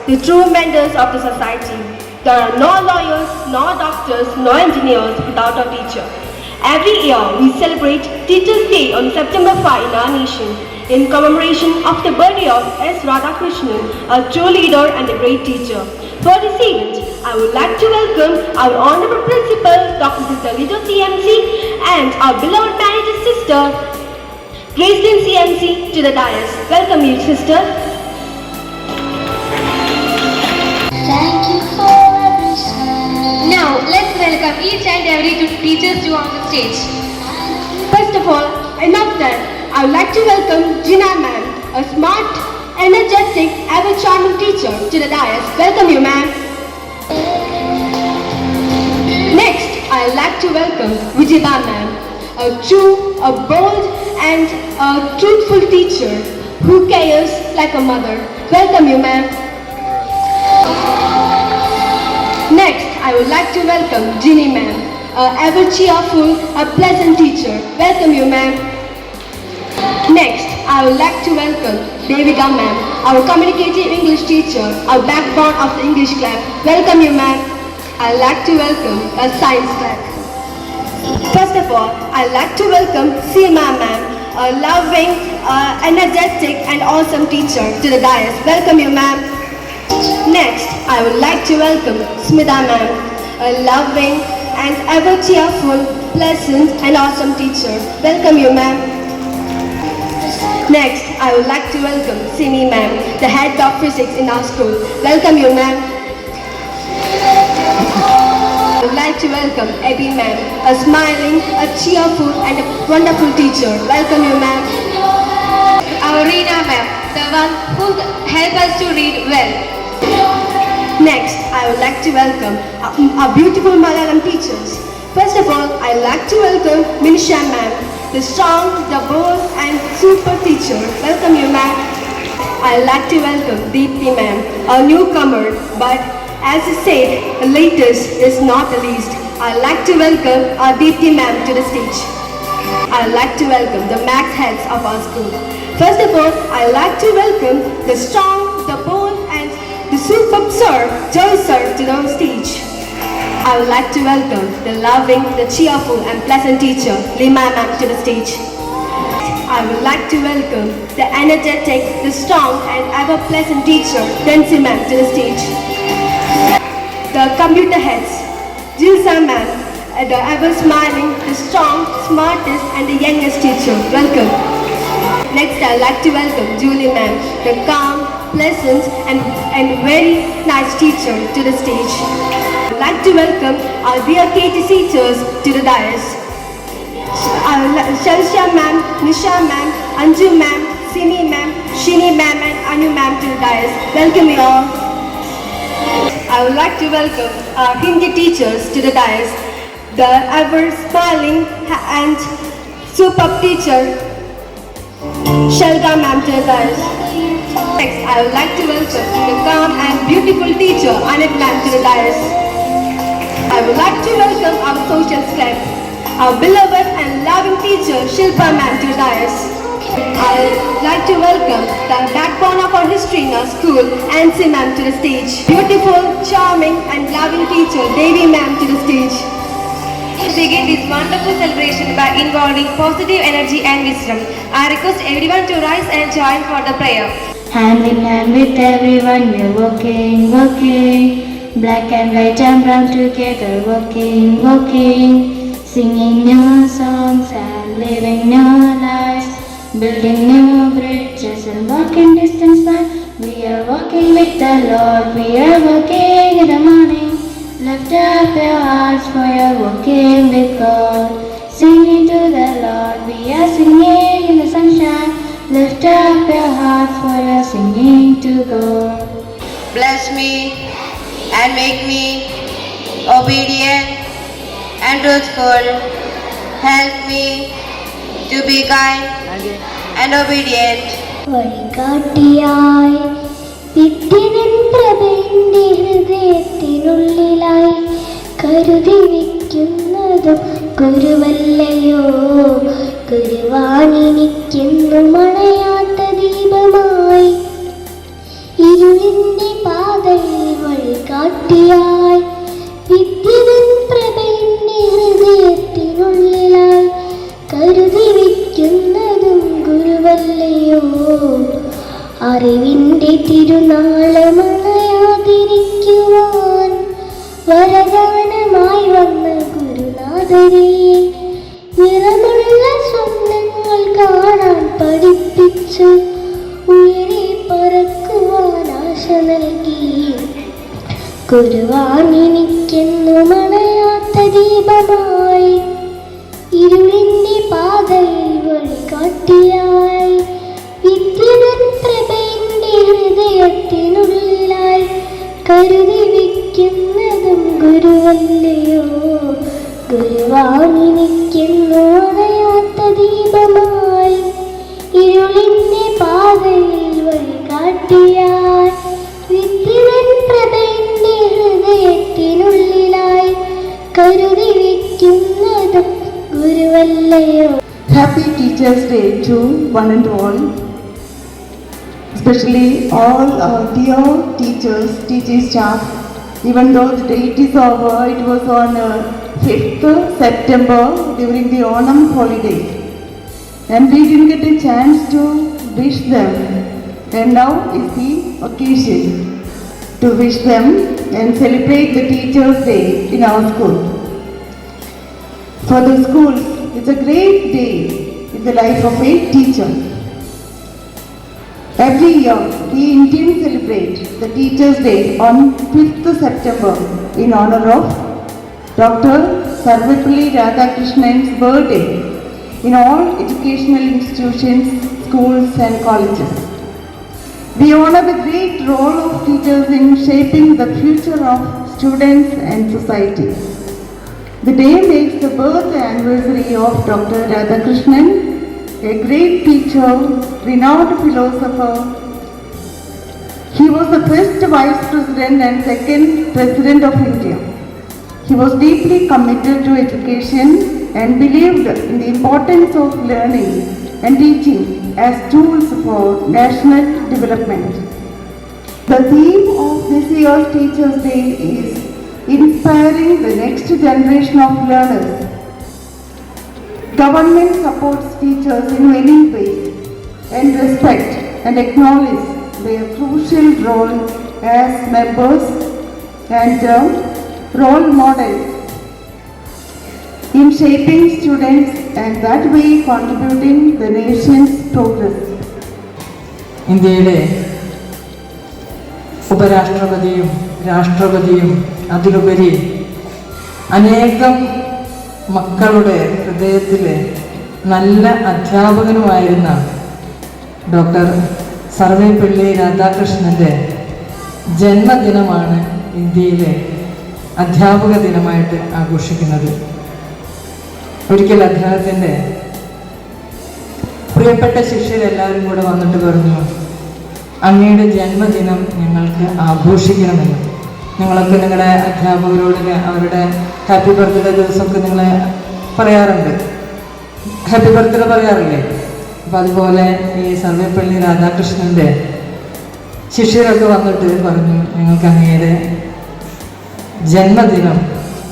the true mentors of the society. There are no lawyers, no doctors, no engineers without a teacher. Every year we celebrate Teachers' Day on September 5 in our nation in commemoration of the birthday of S. Radhakrishnan, a true leader and a great teacher. For this event, I would like to welcome our Honorable Principal, Dr. Sister Lito CMC, and our beloved manager sister, Gracelyn CMC, to the dais. Welcome you, sister. Thank you for every smile. Now, let's welcome each and every teachers to on the stage. First of all, enough that I would like to welcome Gina ma'am, a smart, energetic, ever-charming teacher, to the dais. Welcome you, ma'am. Next, I would like to welcome Vijayba ma'am, a true, a bold, and a truthful teacher who cares like a mother. Welcome you, ma'am. Next, I would like to welcome Ginny ma'am, a ever cheerful, a pleasant teacher. Welcome you, ma'am. Next, I would like to welcome Devika ma'am, our communicative English teacher, our backbone of the English club. Welcome you, ma'am. I would like to welcome a science club. First of all, I would like to welcome Seema ma'am, a loving, energetic and awesome teacher, to the dais. Welcome you, ma'am. Next, I would like to welcome Smita ma'am, a loving and ever cheerful, pleasant and awesome teacher. Welcome you, ma'am. Next, I would like to welcome Simi ma'am, the head of physics in our school. Welcome you, ma'am. I would like to welcome Abby ma'am, a smiling, a cheerful and a wonderful teacher. Welcome you, ma'am. Our Reena ma'am, the one who helps us to read well. Next, I would like to welcome our beautiful Malayalam teachers. First of all, I would like to welcome Minisha ma'am, the strong, the bold and super teacher. Welcome you, ma'am. I would like to welcome Deepthi ma'am, a newcomer, but as I said, the latest is not the least. I would like to welcome our Deepthi ma'am to the stage. I would like to welcome the max heads of our school. First of all, I would like to welcome the strong, the bold and the superb sir, Joy sir, to the stage. I would like to welcome the loving, the cheerful and pleasant teacher, Lima ma'am, to the stage. I would like to welcome the energetic, the strong and ever pleasant teacher, Densi ma'am, to the stage. The computer heads, Jilsa ma'am, the ever smiling, the strong, smartest and the youngest teacher. Welcome. Next, I would like to welcome Julie ma'am, the calm, pleasant and very nice teacher, to the stage. I would like to welcome our dear KT teachers to the dais. Shalisha ma'am, Nisha ma'am, Anju ma'am, Sini ma'am, Shini ma'am and Anu ma'am to the dais. Welcome you all. I would like to welcome our Hindi teachers to the dais. The ever smiling and superb teacher, Shalga ma'am, to the dais. Next, I would like to welcome the calm and beautiful teacher, Anit ma'am, to the dais. I would like to welcome our social club, our beloved and loving teacher, Shilpa ma'am, to the dais. I would like to welcome the backbone of our history in our school, Ansi ma'am, to the stage. Beautiful, charming and loving teacher, Devi ma'am, to the stage. Let's begin this wonderful celebration by involving positive energy and wisdom. I request everyone to rise and join for the prayer. Hand in hand with everyone, we're walking, walking. Black and white and brown together, walking, walking. Singing new songs and living new lives. Building new bridges and walking distance by. We are walking with the Lord, we are walking in the morning. Lift up your hearts for your walking with God. Singing to the Lord, we are singing in the sunshine. Lift up your hearts for your singing to God. Bless me and make me obedient and truthful. Help me to be kind and obedient. വഴികാട്ടിയായി വിദ്യനിൻ പ്രഭന്റെ ഹൃദയത്തിനുള്ളിലായി കരുതി വയ്ക്കുന്നതും ഗുരുവല്ലയോ ഗുരുവാണെനിക്കെന്നും മണയാത്ത ദീപമായി ഇരുളിന്റെ പാത അറിവിൻ്റെ തിരുനാളമണയാതിരിക്കുവാൻ വരദാനമായി വന്ന ഗുരുനാഥരെ നിറമുള്ള സ്വപ്നങ്ങൾ കാണാൻ പഠിപ്പിച്ചു ഉയരെ പറക്കുവാൻ ആശ നൽകി ഗുരുവാണെനിക്കെന്നും അണയാത്ത ദീപമായി ഇരുളിൻ്റെ പാതയിൽ വഴികാട്ടിയായി വിദ്യവൻ പ്രഭയുടെ ഹൃദയത്തിനുള്ളിലായി കരുതി വയ്ക്കുന്നതും ഗുരുവല്ലയോ ഗുരുവാണെനിക്കെന്നും അണയാത്ത ദീപമായി ഇരുളിൻ്റെ പാതയിൽ വഴികാട്ടിയായി വിദ്യവൻ പ്രഭയുടെ ഹൃദയത്തിനുള്ളിലായി കരുതി വയ്ക്കുന്നതും ഗുരുവല്ലയോ. Happy Teachers' Day to one and all, especially all our dear teachers, teaching staff. Even though the date is over, it was on 5th September during the Onam holiday, and we didn't get a chance to wish them. And now is the occasion to wish them and celebrate the Teachers' Day in our school. For the schools, it's a great day in the life of a teacher. Every year, we Indians celebrate the Teachers' Day on 5th September in honor of Dr. Sarvepalli Radhakrishnan's birthday in all educational institutions, schools and colleges. We honor the great role of teachers in shaping the future of students and society. The day makes the birth anniversary of Dr. Radhakrishnan, a great teacher, renowned philosopher. He was the first Vice President and second President of India. He was deeply committed to education and believed in the importance of learning and teaching as tools for national development. The theme of this year's Teachers' Day is inspiring the next generation of learners. Government supports teachers in many ways and respect and acknowledge their crucial role as members and role models in shaping students and that way contributing the nation's progress. ഇന്ത്യയിലെ ഉപരാഷ്ട്രപതിയും രാഷ്ട്രപതിയും അതിലുപരി അനേകം മക്കളുടെ ഹൃദയത്തിൽ നല്ല അധ്യാപകനുമായിരുന്ന doctor Sarvepalli രാധാകൃഷ്ണൻ്റെ ജന്മദിനമാണ് ഇന്ത്യയിലെ അധ്യാപക ദിനമായിട്ട് ആഘോഷിക്കുന്നത്. ഒരിക്കൽ അദ്ദേഹത്തിൻ്റെ പ്രിയപ്പെട്ട ശിഷ്യരെല്ലാവരും കൂടെ വന്നിട്ട് പറഞ്ഞു, അങ്ങയുടെ ജന്മദിനം ഞങ്ങൾക്ക് ആഘോഷിക്കണമെന്ന്. നിങ്ങളൊക്കെ നിങ്ങളുടെ അധ്യാപകരോട് അവരുടെ ഹാപ്പി ബർത്ത്ഡേ ദിവസമൊക്കെ നിങ്ങൾ പറയാറുണ്ട്, ഹാപ്പി ബർത്ത്ഡേ പറയാറില്ലേ? അപ്പം അതുപോലെ ഈ സർവേപ്പള്ളി രാധാകൃഷ്ണൻ്റെ ശിഷ്യരൊക്കെ വന്നിട്ട് പറഞ്ഞു, ഞങ്ങൾക്ക് അങ്ങയുടെ ജന്മദിനം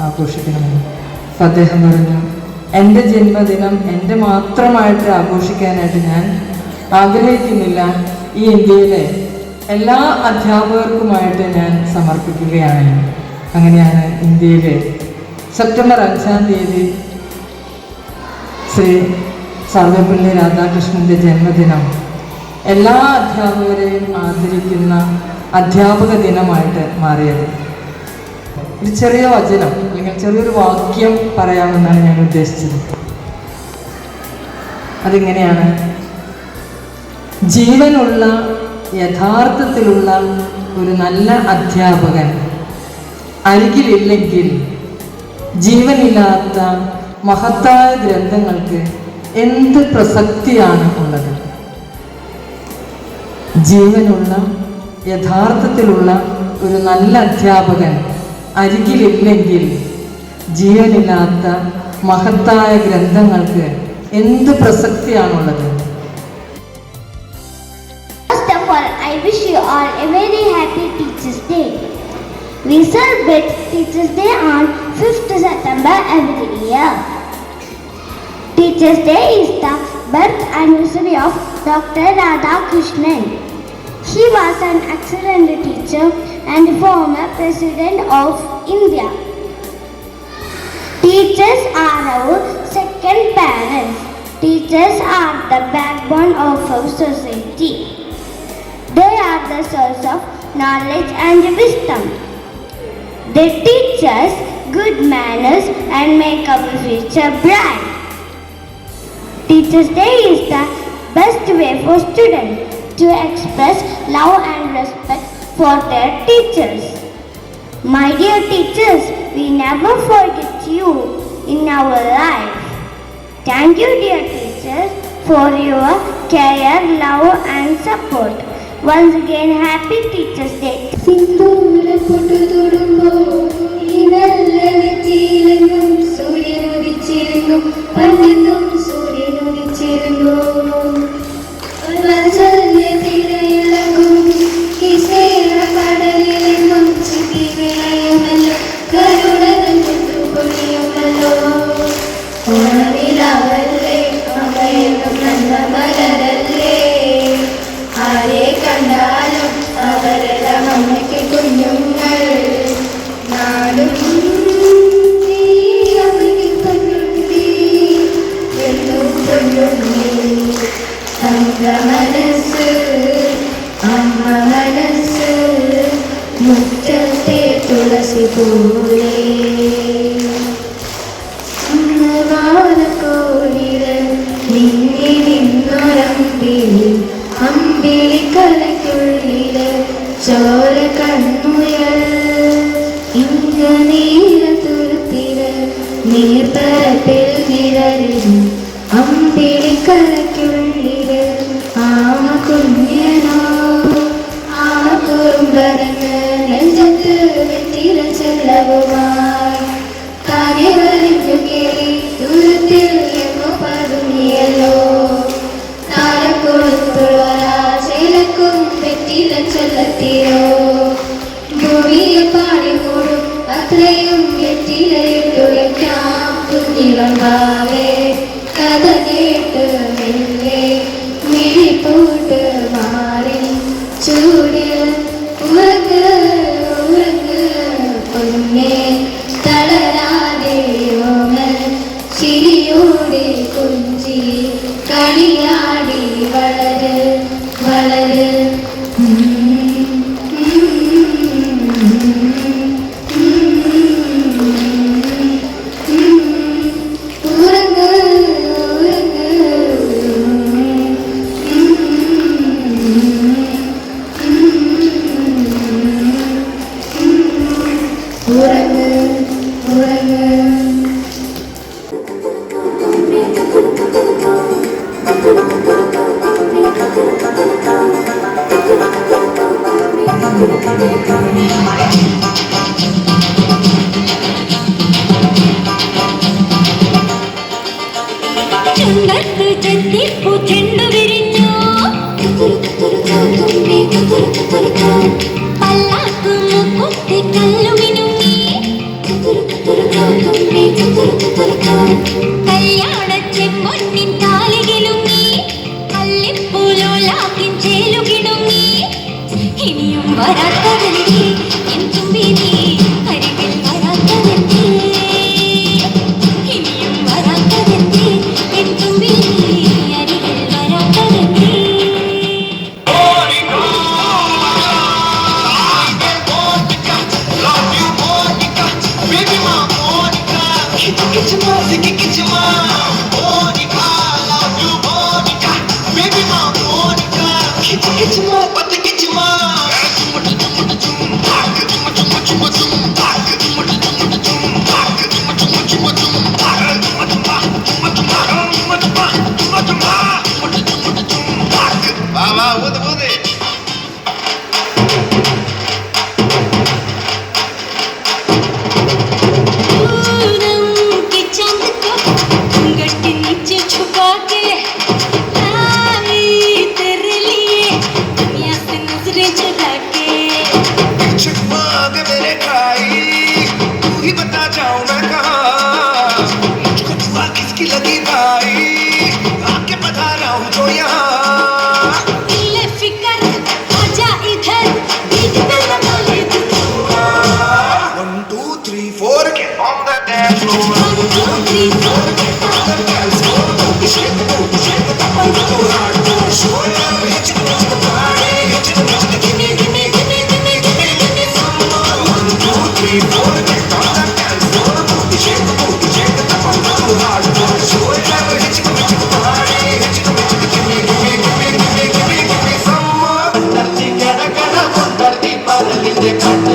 ആഘോഷിക്കണമെന്ന്. അപ്പം അദ്ദേഹം പറഞ്ഞു, എൻ്റെ ജന്മദിനം എൻ്റെ മാത്രമായിട്ട് ആഘോഷിക്കാനായിട്ട് ഞാൻ ആഗ്രഹിക്കുന്നില്ല, ഈ ഇന്ത്യയിലെ എല്ലാ അധ്യാപകർക്കുമായിട്ട് ഞാൻ സമർപ്പിക്കുകയാണ്. അങ്ങനെയാണ് ഇന്ത്യയിലെ സെപ്റ്റംബർ 5-ാം തീയതി ശ്രീ സർവേപ്പള്ളി രാധാകൃഷ്ണൻ്റെ ജന്മദിനം എല്ലാ അധ്യാപകരെയും ആദരിക്കുന്ന അധ്യാപക ദിനമായിട്ട് മാറിയത്. ഒരു ചെറിയ വചനം അല്ലെങ്കിൽ ചെറിയൊരു വാക്യം പറയാമെന്നാണ് ഞാൻ ഉദ്ദേശിച്ചത്. അതിങ്ങനെയാണ്: ജീവനുള്ള യഥാർത്ഥത്തിലുള്ള ഒരു നല്ല അധ്യാപകൻ അരികിലില്ലെങ്കിൽ ജീവനില്ലാത്ത മഹത്തായ ഗ്രന്ഥങ്ങൾക്ക് എന്ത് പ്രസക്തിയാണ് ഉള്ളത്? ജീവനുള്ള യഥാർത്ഥത്തിലുള്ള ഒരു നല്ല അധ്യാപകൻ അരികിലില്ലെങ്കിൽ ജീവനില്ലാത്ത മഹത്തായ ഗ്രന്ഥങ്ങൾക്ക് എന്ത് പ്രസക്തിയാണുള്ളത്? First of all, I wish you all a very happy Teachers' Day. We celebrate Teachers' Day on 5th September every year. Teachers' Day is the birth anniversary of Dr. Radhakrishnan. He was an excellent teacher and former President of India. Teachers are our second parents. Teachers are the backbone of our society. They are the source of knowledge and wisdom. They teach us good manners and make our future bright. Teachers' Day is the best way for students to express love and respect for their teachers. My dear teachers, we never forget you in our life. Thank you, dear teachers, for your care, love and support. Once again, happy Teachers' Day. മുറ്റത്തെ തുളസി പോലെ വാനക്കോടില് നിന്നെ നിന്നൊരമ്പിളി അമ്പിളിക്കലയ്ക്കുള്ളില് ചോര കണ്ണുയൽ ഇങ്ങ നീല തുരുത്തില് നീർപ്പരപ്പിൽ നിഴലിൽ അമ്പിളിക്കലയ്ക്കുള്ളില് ആമ കുഞ്ഞനോ ആമ കുറുമ്പരങ്ങ് നെഞ്ചത്ത് വെറ്റില ചെല്ലവുമായി താനെ വലിഞ്ഞു കേറി ദൂരത്തിൽ എങ്ങോ പതുങ്ങിയല്ലോ താരക്കുളത്തുള്ള ചേലക്കും വെറ്റില ചെല്ലത്തിയോ ഭൂമിയെ പാടി മൂടും അത്രയും വെറ്റിലയിട്ടു വയ്ക്കാം കുഞ്ഞിളമ്പാവേ കഥ കേട്ട് മെല്ലെ മിഴിപ്പൂട്ട് മാറി ചൂടിൽ ഉറങ്ങ് ഉറങ്ങ് പൊന്നേ തളരാതെ ഓമൽ ചിരിയോടെ കുഞ്ചി കളിയാടി വളര് വളര് ഉറങ്ങ് ഉറങ്ങ് ഉറങ്ങ് ഉറങ്ങ് ചുണ്ടത്ത് ചെത്തിപ്പൂ ചെണ്ടു വിരിഞ്ഞു പല്ലാക്കു മുക്കുത്തി കല്ലു മിനുങ്ങി കല്യാണ ചെമ്പൊന്നിൻ താലികിലുങ്ങി കല്ലിപ്പൂലോലാക്കിൻ ചേലുകിടുങ്ങി ഇനിയും വരാത്തതെന്തേ എൻ തുമ്പി നീ അരികിൽ വരാത്തതെന്തേ ഇനിയും വരാത്തതെന്തേ എൻ തുമ്പി നീ അരികിൽ വരാത്തതെന്തേ आजा നിന്റെ കണ്ണ